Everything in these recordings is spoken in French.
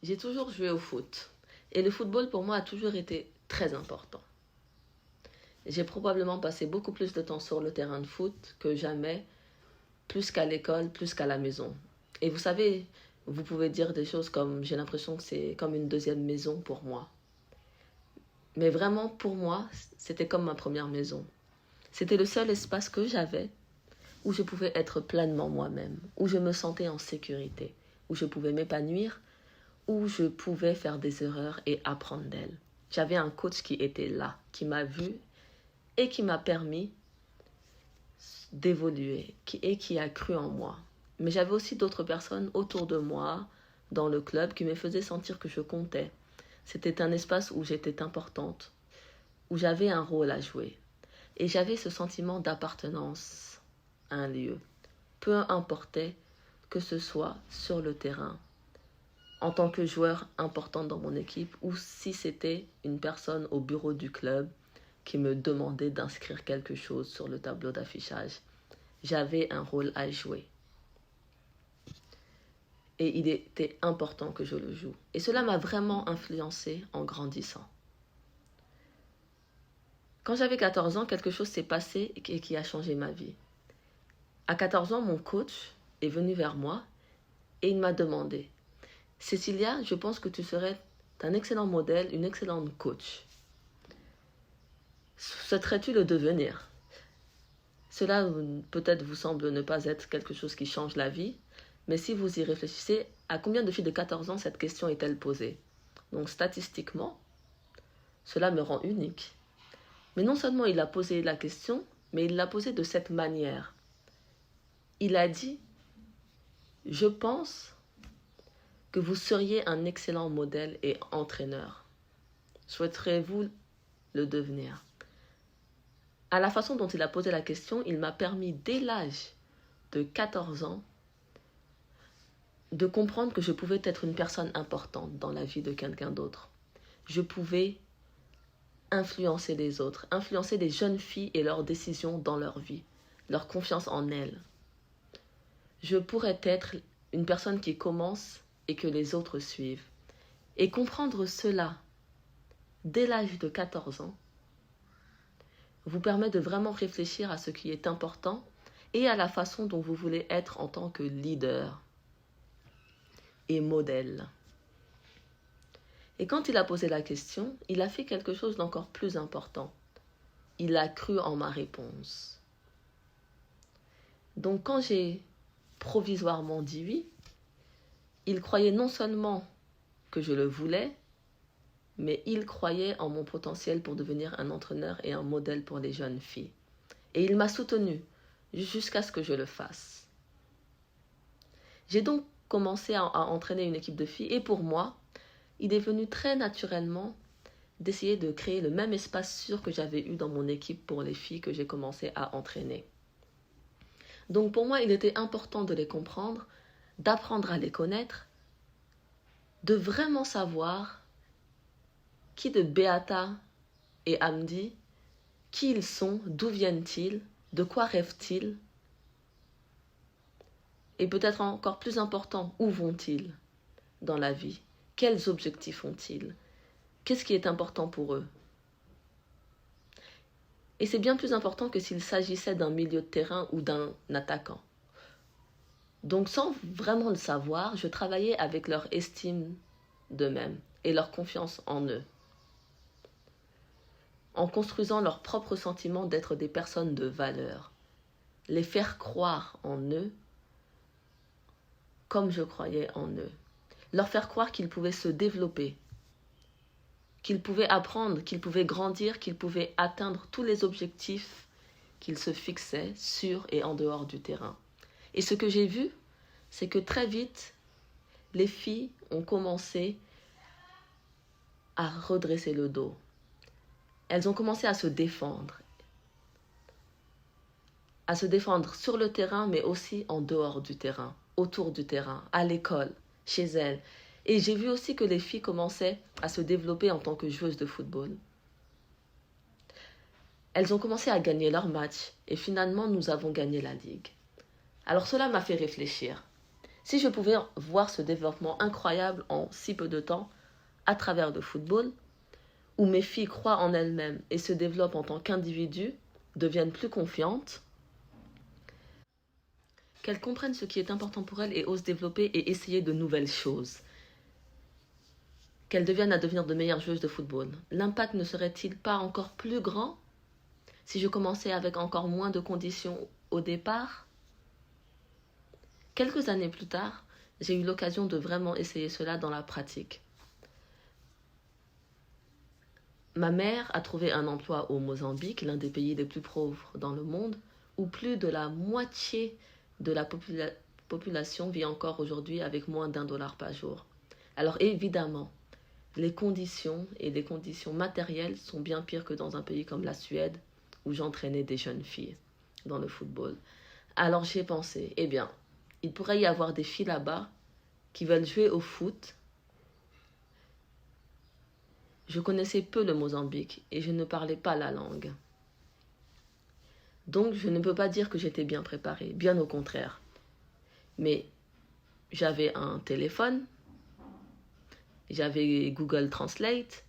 J'ai toujours joué au foot. Et le football, pour moi, a toujours été très important. J'ai probablement passé beaucoup plus de temps sur le terrain de foot que jamais, plus qu'à l'école, plus qu'à la maison. Et vous savez, vous pouvez dire des choses comme j'ai l'impression que c'est comme une deuxième maison pour moi. Mais vraiment, pour moi, c'était comme ma première maison. C'était le seul espace que j'avais où je pouvais être pleinement moi-même, où je me sentais en sécurité, où je pouvais m'épanouir, où je pouvais faire des erreurs et apprendre d'elles. J'avais un coach qui était là, qui m'a vu et qui m'a permis d'évoluer et qui a cru en moi. Mais j'avais aussi d'autres personnes autour de moi, dans le club, qui me faisaient sentir que je comptais. C'était un espace où j'étais importante, où j'avais un rôle à jouer. Et j'avais ce sentiment d'appartenance à un lieu. Peu importait que ce soit sur le terrain, en tant que joueur important dans mon équipe, ou si c'était une personne au bureau du club qui me demandait d'inscrire quelque chose sur le tableau d'affichage. J'avais un rôle à jouer. Et il était important que je le joue. Et cela m'a vraiment influencé en grandissant. Quand j'avais 14 ans, quelque chose s'est passé et qui a changé ma vie. À 14 ans, mon coach est venu vers moi et il m'a demandé « Cécilia, je pense que tu serais un excellent modèle, une excellente coach. Souhaiterais-tu le devenir ?» Cela peut-être vous semble ne pas être quelque chose qui change la vie, mais si vous y réfléchissez, à combien de filles de 14 ans cette question est-elle posée? Donc statistiquement, cela me rend unique. Mais non seulement il a posé la question, mais il l'a posée de cette manière. Il a dit « Je pense que vous seriez un excellent modèle et entraîneur. Souhaiterez-vous le devenir ?» À la façon dont il a posé la question, il m'a permis dès l'âge de 14 ans de comprendre que je pouvais être une personne importante dans la vie de quelqu'un d'autre. Je pouvais influencer les autres, influencer les jeunes filles et leurs décisions dans leur vie, leur confiance en elles. Je pourrais être une personne qui commence et que les autres suivent. Et comprendre cela dès l'âge de 14 ans vous permet de vraiment réfléchir à ce qui est important et à la façon dont vous voulez être en tant que leader et modèle. Et quand il a posé la question, il a fait quelque chose d'encore plus important. Il a cru en ma réponse. Donc quand j'ai provisoirement dit oui, il croyait non seulement que je le voulais, mais il croyait en mon potentiel pour devenir un entraîneur et un modèle pour les jeunes filles. Et il m'a soutenue jusqu'à ce que je le fasse. J'ai donc commencé à entraîner une équipe de filles et pour moi, il est venu très naturellement d'essayer de créer le même espace sûr que j'avais eu dans mon équipe pour les filles que j'ai commencé à entraîner. Donc pour moi, il était important de les comprendre, d'apprendre à les connaître, de vraiment savoir qui de Beata et Hamdi, qui ils sont, d'où viennent-ils, de quoi rêvent-ils, et peut-être encore plus important, où vont-ils dans la vie? Quels objectifs ont-ils? Qu'est-ce qui est important pour eux? Et c'est bien plus important que s'il s'agissait d'un milieu de terrain ou d'un attaquant. Donc sans vraiment le savoir, je travaillais avec leur estime d'eux-mêmes et leur confiance en eux, en construisant leur propre sentiment d'être des personnes de valeur, les faire croire en eux comme je croyais en eux, leur faire croire qu'ils pouvaient se développer, qu'ils pouvaient apprendre, qu'ils pouvaient grandir, qu'ils pouvaient atteindre tous les objectifs qu'ils se fixaient sur et en dehors du terrain. Et ce que j'ai vu, c'est que très vite, les filles ont commencé à redresser le dos. Elles ont commencé à se défendre sur le terrain, mais aussi en dehors du terrain, autour du terrain, à l'école, chez elles. Et j'ai vu aussi que les filles commençaient à se développer en tant que joueuses de football. Elles ont commencé à gagner leurs matchs et finalement nous avons gagné la ligue. Alors cela m'a fait réfléchir. Si je pouvais voir ce développement incroyable en si peu de temps à travers le football, où mes filles croient en elles-mêmes et se développent en tant qu'individus, deviennent plus confiantes, qu'elles comprennent ce qui est important pour elles et osent développer et essayer de nouvelles choses, qu'elles deviennent à devenir de meilleures joueuses de football. L'impact ne serait-il pas encore plus grand si je commençais avec encore moins de conditions au départ? Quelques années plus tard, j'ai eu l'occasion de vraiment essayer cela dans la pratique. Ma mère a trouvé un emploi au Mozambique, l'un des pays les plus pauvres dans le monde, où plus de la moitié de la population vit encore aujourd'hui avec moins d'$1 par jour. Alors évidemment, les conditions et les conditions matérielles sont bien pires que dans un pays comme la Suède, où j'entraînais des jeunes filles dans le football. Alors j'ai pensé, eh bien, il pourrait y avoir des filles là-bas qui veulent jouer au foot. Je connaissais peu le Mozambique et je ne parlais pas la langue. Donc je ne peux pas dire que j'étais bien préparée, bien au contraire. Mais j'avais un téléphone, j'avais Google Translate.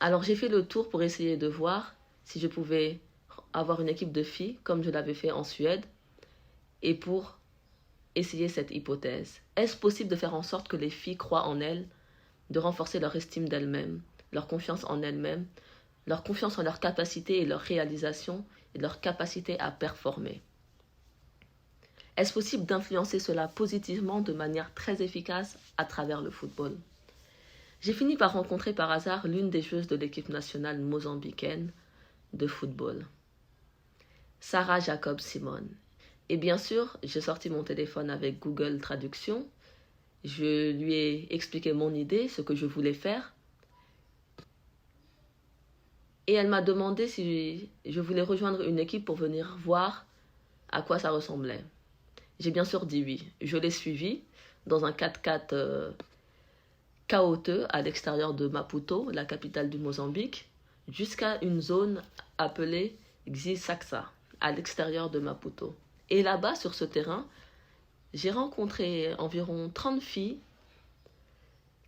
Alors j'ai fait le tour pour essayer de voir si je pouvais avoir une équipe de filles comme je l'avais fait en Suède et pour essayer cette hypothèse. Est-ce possible de faire en sorte que les filles croient en elles, de renforcer leur estime d'elles-mêmes, leur confiance en elles-mêmes, leur confiance en leurs capacités et leurs réalisations et leur capacité à performer? Est-ce possible d'influencer cela positivement de manière très efficace à travers le football? J'ai fini par rencontrer par hasard l'une des joueuses de l'équipe nationale mozambicaine de football, Sarah Jacob Simon. Et bien sûr, j'ai sorti mon téléphone avec Google Traduction. Je lui ai expliqué mon idée, ce que je voulais faire. Et elle m'a demandé si je voulais rejoindre une équipe pour venir voir à quoi ça ressemblait. J'ai bien sûr dit oui. Je l'ai suivie dans un 4x4 chaotique à l'extérieur de Maputo, la capitale du Mozambique, jusqu'à une zone appelée Xisaksa, à l'extérieur de Maputo. Et là-bas, sur ce terrain, j'ai rencontré environ 30 filles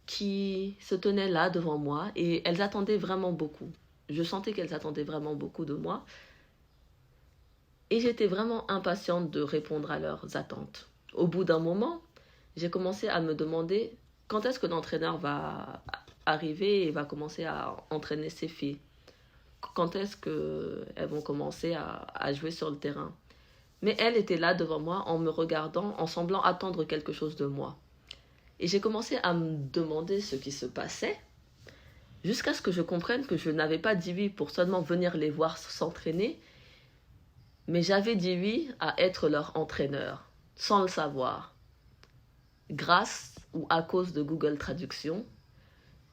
qui se tenaient là devant moi et elles attendaient vraiment beaucoup. Je sentais qu'elles attendaient vraiment beaucoup de moi et j'étais vraiment impatiente de répondre à leurs attentes. Au bout d'un moment, j'ai commencé à me demander quand est-ce que l'entraîneur va arriver et va commencer à entraîner ces filles. Quand est-ce qu'elles vont commencer à jouer sur le terrain. Mais elle était là devant moi en me regardant, en semblant attendre quelque chose de moi. Et j'ai commencé à me demander ce qui se passait, jusqu'à ce que je comprenne que je n'avais pas dit oui pour seulement venir les voir s'entraîner, mais j'avais dit oui à être leur entraîneur, sans le savoir. Grâce ou à cause de Google Traduction,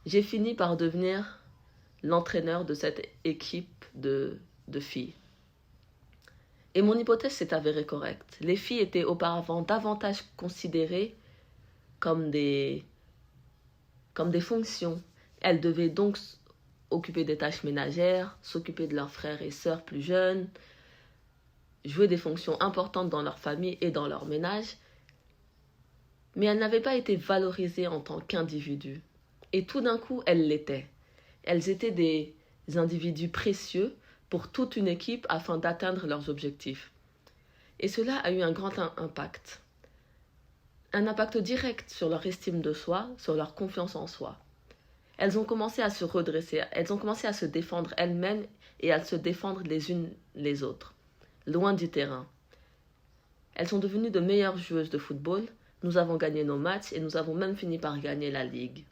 j'ai fini par devenir l'entraîneur de cette équipe de filles. Et mon hypothèse s'est avérée correcte. Les filles étaient auparavant davantage considérées comme des fonctions. Elles devaient donc occuper des tâches ménagères, s'occuper de leurs frères et sœurs plus jeunes, jouer des fonctions importantes dans leur famille et dans leur ménage. Mais elles n'avaient pas été valorisées en tant qu'individus. Et tout d'un coup, elles l'étaient. Elles étaient des individus précieux pour toute une équipe afin d'atteindre leurs objectifs. Et cela a eu un grand impact. Un impact direct sur leur estime de soi, sur leur confiance en soi. Elles ont commencé à se redresser, elles ont commencé à se défendre elles-mêmes et à se défendre les unes les autres, loin du terrain. Elles sont devenues de meilleures joueuses de football, nous avons gagné nos matchs et nous avons même fini par gagner la ligue.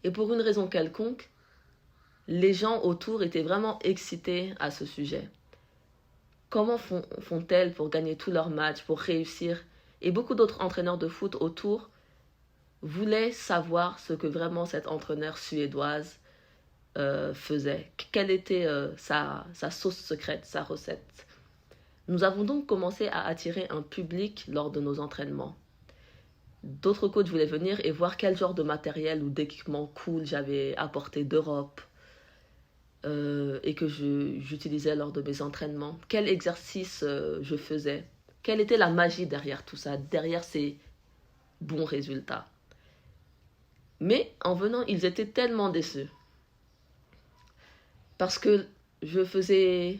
Et pour une raison quelconque, les gens autour étaient vraiment excités à ce sujet. Comment font-elles pour gagner tous leurs matchs, pour réussir? Et beaucoup d'autres entraîneurs de foot autour voulaient savoir ce que vraiment cette entraîneur suédoise faisait. Quelle était sa sauce secrète, sa recette. Nous avons donc commencé à attirer un public lors de nos entraînements. D'autres coachs voulaient venir et voir quel genre de matériel ou d'équipement cool j'avais apporté d'Europe. Et que j'utilisais lors de mes entraînements. Quel exercice je faisais, Quelle était la magie derrière tout ça, derrière ces bons résultats? Mais en venant, ils étaient tellement déçus. Parce que je faisais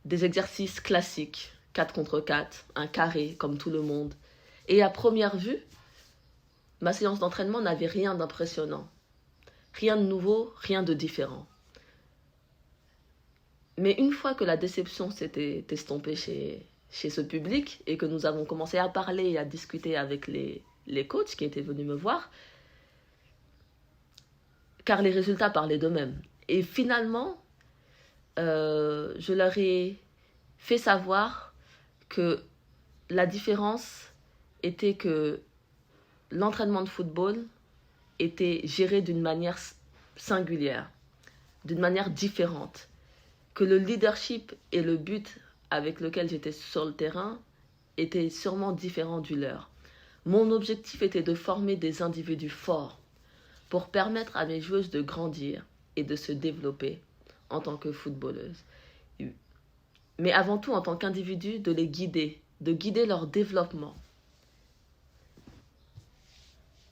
des exercices classiques, 4 contre 4, un carré, comme tout le monde. Et à première vue, ma séance d'entraînement n'avait rien d'impressionnant. Rien de nouveau, rien de différent. Mais une fois que la déception s'était estompée chez ce public et que nous avons commencé à parler et à discuter avec les coachs qui étaient venus me voir, car les résultats parlaient d'eux-mêmes. Et finalement, je leur ai fait savoir que la différence était que l'entraînement de football était géré d'une manière singulière, d'une manière différente, que le leadership et le but avec lequel j'étais sur le terrain étaient sûrement différents du leur. Mon objectif était de former des individus forts pour permettre à mes joueuses de grandir et de se développer en tant que footballeuses. Mais avant tout, en tant qu'individu, de les guider, de guider leur développement.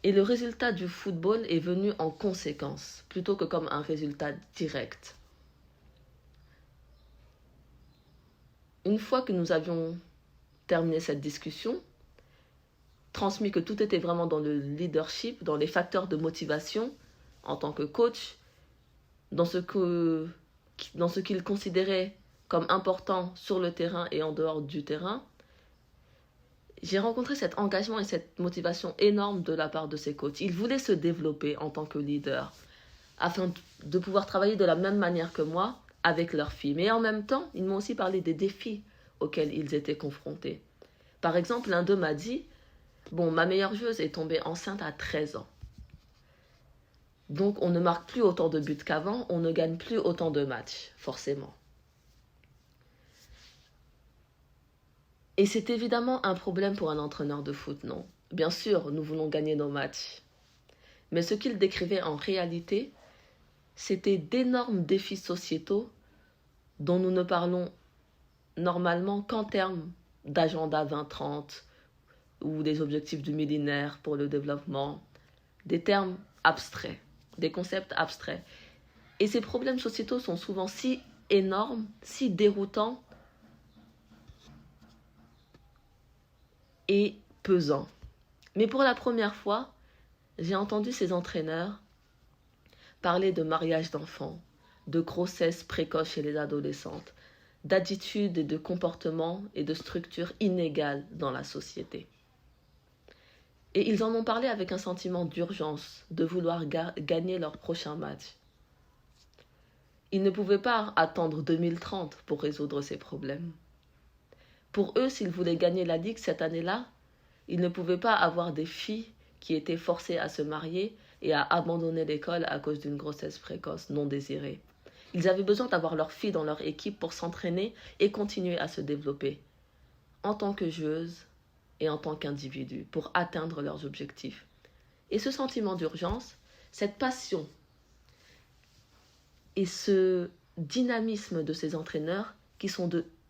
Et le résultat du football est venu en conséquence, plutôt que comme un résultat direct. Une fois que nous avions terminé cette discussion, transmis que tout était vraiment dans le leadership, dans les facteurs de motivation en tant que coach, dans ce qu'il considérait comme important sur le terrain et en dehors du terrain, j'ai rencontré cet engagement et cette motivation énorme de la part de ces coachs. Ils voulaient se développer en tant que leader, afin de pouvoir travailler de la même manière que moi avec leurs filles. Mais en même temps, ils m'ont aussi parlé des défis auxquels ils étaient confrontés. Par exemple, l'un d'eux m'a dit, ma meilleure joueuse est tombée enceinte à 13 ans. Donc on ne marque plus autant de buts qu'avant, on ne gagne plus autant de matchs, forcément. Et c'est évidemment un problème pour un entraîneur de foot, non? Bien sûr, nous voulons gagner nos matchs. Mais ce qu'il décrivait en réalité, c'était d'énormes défis sociétaux dont nous ne parlons normalement qu'en termes d'agenda 2030 ou des objectifs du millénaire pour le développement, des termes abstraits, des concepts abstraits. Et ces problèmes sociétaux sont souvent si énormes, si déroutants et pesants. Mais pour la première fois, j'ai entendu ces entraîneurs parler de mariage d'enfants, de grossesse précoce chez les adolescentes, d'attitudes et de comportements et de structures inégales dans la société. Et ils en ont parlé avec un sentiment d'urgence, de vouloir gagner leur prochain match. Ils ne pouvaient pas attendre 2030 pour résoudre ces problèmes. Pour eux, s'ils voulaient gagner la Ligue cette année-là, ils ne pouvaient pas avoir des filles qui étaient forcées à se marier et à abandonner l'école à cause d'une grossesse précoce non désirée. Ils avaient besoin d'avoir leurs filles dans leur équipe pour s'entraîner et continuer à se développer en tant que joueuses et en tant qu'individus pour atteindre leurs objectifs. Et ce sentiment d'urgence, cette passion et ce dynamisme de ces entraîneurs,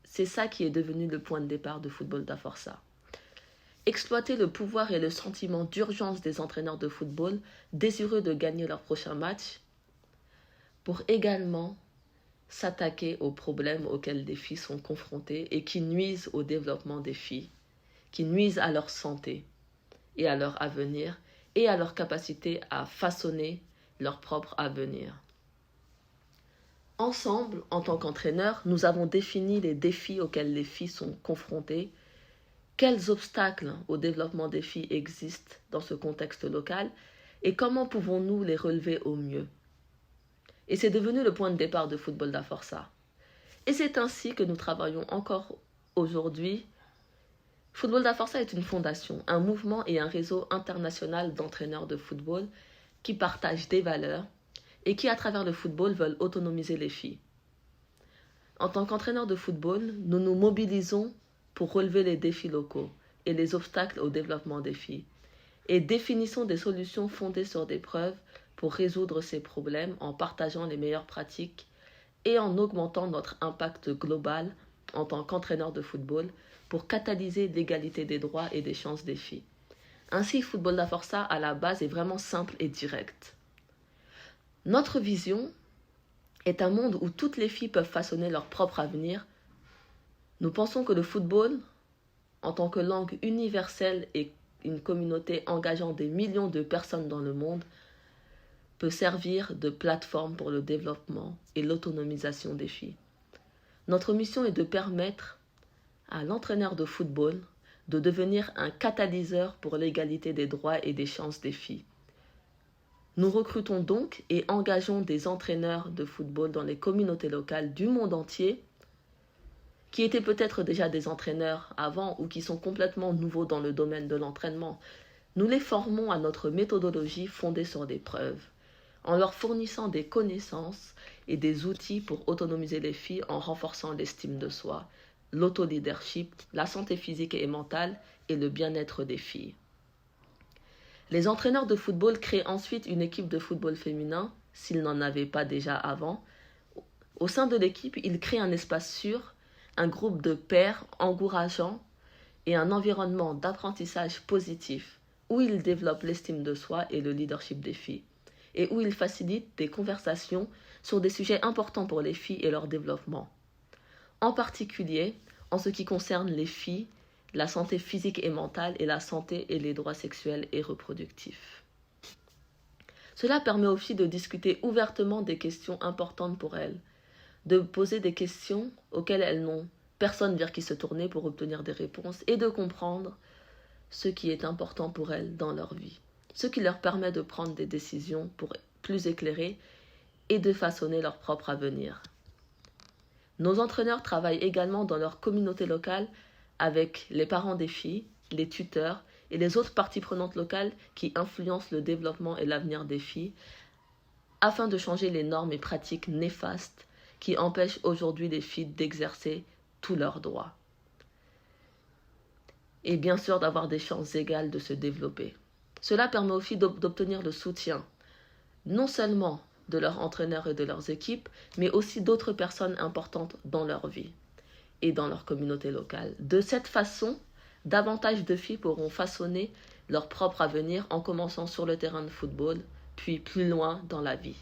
c'est ça qui est devenu le point de départ de Football da Força. Exploiter le pouvoir et le sentiment d'urgence des entraîneurs de football désireux de gagner leur prochain match pour également s'attaquer aux problèmes auxquels les filles sont confrontées et qui nuisent au développement des filles, qui nuisent à leur santé et à leur avenir et à leur capacité à façonner leur propre avenir. Ensemble, en tant qu'entraîneurs, nous avons défini les défis auxquels les filles sont confrontées, quels obstacles au développement des filles existent dans ce contexte local et comment pouvons-nous les relever au mieux. Et c'est devenu le point de départ de Football da Força. Et c'est ainsi que nous travaillons encore aujourd'hui. Football da Força est une fondation, un mouvement et un réseau international d'entraîneurs de football qui partagent des valeurs et qui, à travers le football, veulent autonomiser les filles. En tant qu'entraîneurs de football, nous nous mobilisons pour relever les défis locaux et les obstacles au développement des filles et définissons des solutions fondées sur des preuves pour résoudre ces problèmes en partageant les meilleures pratiques et en augmentant notre impact global en tant qu'entraîneurs de football pour catalyser l'égalité des droits et des chances des filles. Ainsi, Football da Força, à la base, est vraiment simple et direct. Notre vision est un monde où toutes les filles peuvent façonner leur propre avenir. Nous pensons que le football, en tant que langue universelle et une communauté engageant des millions de personnes dans le monde, peut servir de plateforme pour le développement et l'autonomisation des filles. Notre mission est de permettre à l'entraîneur de football de devenir un catalyseur pour l'égalité des droits et des chances des filles. Nous recrutons donc et engageons des entraîneurs de football dans les communautés locales du monde entier qui étaient peut-être déjà des entraîneurs avant ou qui sont complètement nouveaux dans le domaine de l'entraînement. Nous les formons à notre méthodologie fondée sur des preuves, en leur fournissant des connaissances et des outils pour autonomiser les filles en renforçant l'estime de soi, l'auto-leadership, la santé physique et mentale et le bien-être des filles. Les entraîneurs de football créent ensuite une équipe de football féminin, s'ils n'en avaient pas déjà avant. Au sein de l'équipe, ils créent un espace sûr, un groupe de pairs encourageants et un environnement d'apprentissage positif où ils développent l'estime de soi et le leadership des filles et où ils facilitent des conversations sur des sujets importants pour les filles et leur développement. En particulier, en ce qui concerne les filles, la santé physique et mentale et la santé et les droits sexuels et reproductifs. Cela permet aux filles de discuter ouvertement des questions importantes pour elles, de poser des questions auxquelles elles n'ont personne vers qui se tourner pour obtenir des réponses et de comprendre ce qui est important pour elles dans leur vie, ce qui leur permet de prendre des décisions plus éclairées et de façonner leur propre avenir. Nos entraîneurs travaillent également dans leur communauté locale avec les parents des filles, les tuteurs et les autres parties prenantes locales qui influencent le développement et l'avenir des filles afin de changer les normes et pratiques néfastes qui empêchent aujourd'hui les filles d'exercer tous leurs droits. Et bien sûr d'avoir des chances égales de se développer. Cela permet aux filles d'obtenir le soutien, non seulement de leurs entraîneurs et de leurs équipes, mais aussi d'autres personnes importantes dans leur vie et dans leur communauté locale. De cette façon, davantage de filles pourront façonner leur propre avenir en commençant sur le terrain de football, puis plus loin dans la vie.